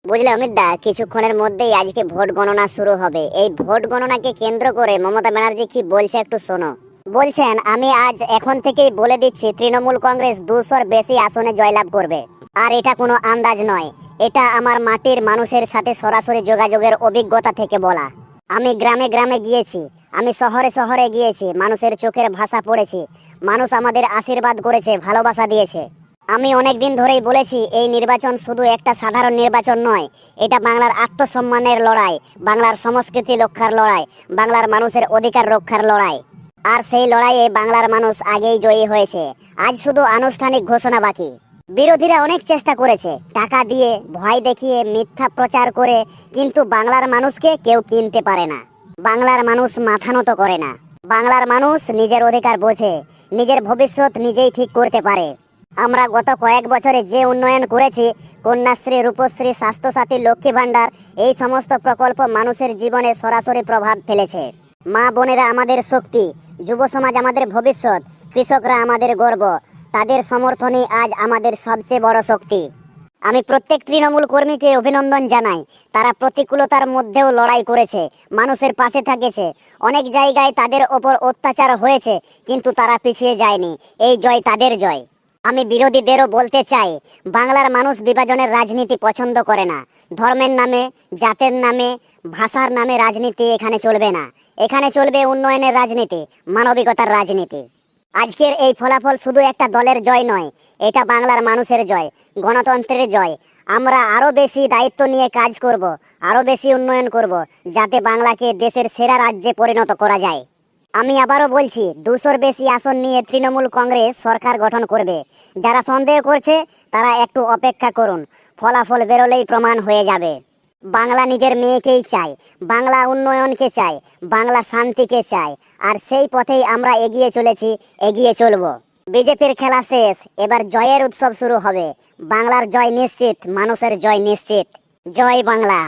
বুঝলে অমিত দা, কিছুক্ষণের মধ্যেই আজকে ভোট গণনা শুরু হবে। এই ভোট গণনাকে কেন্দ্র করে মমতা ব্যানার্জি কি বলছে একটু শোনো। বলছেন, আমি আজ এখন থেকেই বলে দিচ্ছি তৃণমূল কংগ্রেস 200-র বেশি আসনে জয়লাভ করবে। আর এটা কোনো আন্দাজ নয়, এটা আমার মাটির মানুষের সাথে সরাসরি যোগাযোগের অভিজ্ঞতা থেকে বলা। আমি গ্রামে গ্রামে গিয়েছি, আমি শহরে শহরে গিয়েছি, মানুষের চোখের ভাষা পড়েছি। মানুষ আমাদের আশীর্বাদ করেছে, ভালোবাসা দিয়েছে। আমি অনেকদিন ধরেই বলেছি, এই নির্বাচন শুধু একটা সাধারণ নির্বাচন নয়, এটা বাংলার আত্মসম্মানের লড়াই, বাংলার সংস্কৃতি রক্ষার লড়াই, বাংলার মানুষের অধিকার রক্ষার লড়াই। আর সেই লড়াইয়ে বাংলার মানুষ আগেই জয়ী হয়েছে। আজ শুধু আনুষ্ঠানিক ঘোষণা বাকি। বিরোধীরা অনেক চেষ্টা করেছে, টাকা দিয়ে, ভয় দেখিয়ে, মিথ্যা প্রচার করে, কিন্তু বাংলার মানুষকে কেউ কিনতে পারে না। বাংলার মানুষ মাথা নত করে না। বাংলার মানুষ নিজের অধিকার বোঝে, নিজের ভবিষ্যৎ নিজেই ঠিক করতে পারে। আমরা গত কয়েক বছরে যে উন্নয়ন করেছি, কন্যাশ্রী, রূপশ্রী, স্বাস্থ্যসাথী, লক্ষ্মী ভাণ্ডার, এই সমস্ত প্রকল্প মানুষের জীবনে সরাসরি প্রভাব ফেলেছে। মা বোনেরা আমাদের শক্তি, যুব সমাজ আমাদের ভবিষ্যৎ, কৃষকরা আমাদের গর্ব। তাদের সমর্থনই আজ আমাদের সবচেয়ে বড় শক্তি। আমি প্রত্যেক তৃণমূল কর্মীকে অভিনন্দন জানাই। তারা প্রতিকূলতার মধ্যেও লড়াই করেছে, মানুষের পাশে থেকেছে। অনেক জায়গায় তাদের ওপর অত্যাচার হয়েছে, কিন্তু তারা পিছিয়ে যায়নি। এই জয় তাদের জয়। আমি বিরোধীদেরও বলতে চাই, বাংলার মানুষ বিভাজনের রাজনীতি পছন্দ করে না। ধর্মের নামে, জাতের নামে, ভাষার নামে রাজনীতি এখানে চলবে না। এখানে চলবে উন্নয়নের রাজনীতি, মানবিকতার রাজনীতি। আজকের এই ফলাফল শুধু একটা দলের জয় নয়, এটা বাংলার মানুষের জয়, গণতন্ত্রের জয়। আমরা আরো বেশি দায়িত্ব নিয়ে কাজ করব, আরো বেশি উন্নয়ন করব, যাতে বাংলাকে দেশের সেরা রাজ্যে পরিণত করা যায়। আমি আবারও বলছি, 200-র বেশি আসন নিয়ে তৃণমূল কংগ্রেস সরকার গঠন করবে। যারা সন্দেহ করছে, তারা একটু অপেক্ষা করুন, ফলাফল বেরোলেই প্রমাণ হয়ে যাবে। বাংলা নিজের মেয়েকেই চায়, বাংলা উন্নয়নকে চায়, বাংলা শান্তিকে চায়। আর সেই পথেই আমরা এগিয়ে চলেছি, এগিয়ে চলব। বিজেপির খেলা শেষ, এবার জয়ের উৎসব শুরু হবে। বাংলার জয় নিশ্চিত, মানুষের জয় নিশ্চিত। জয় বাংলা।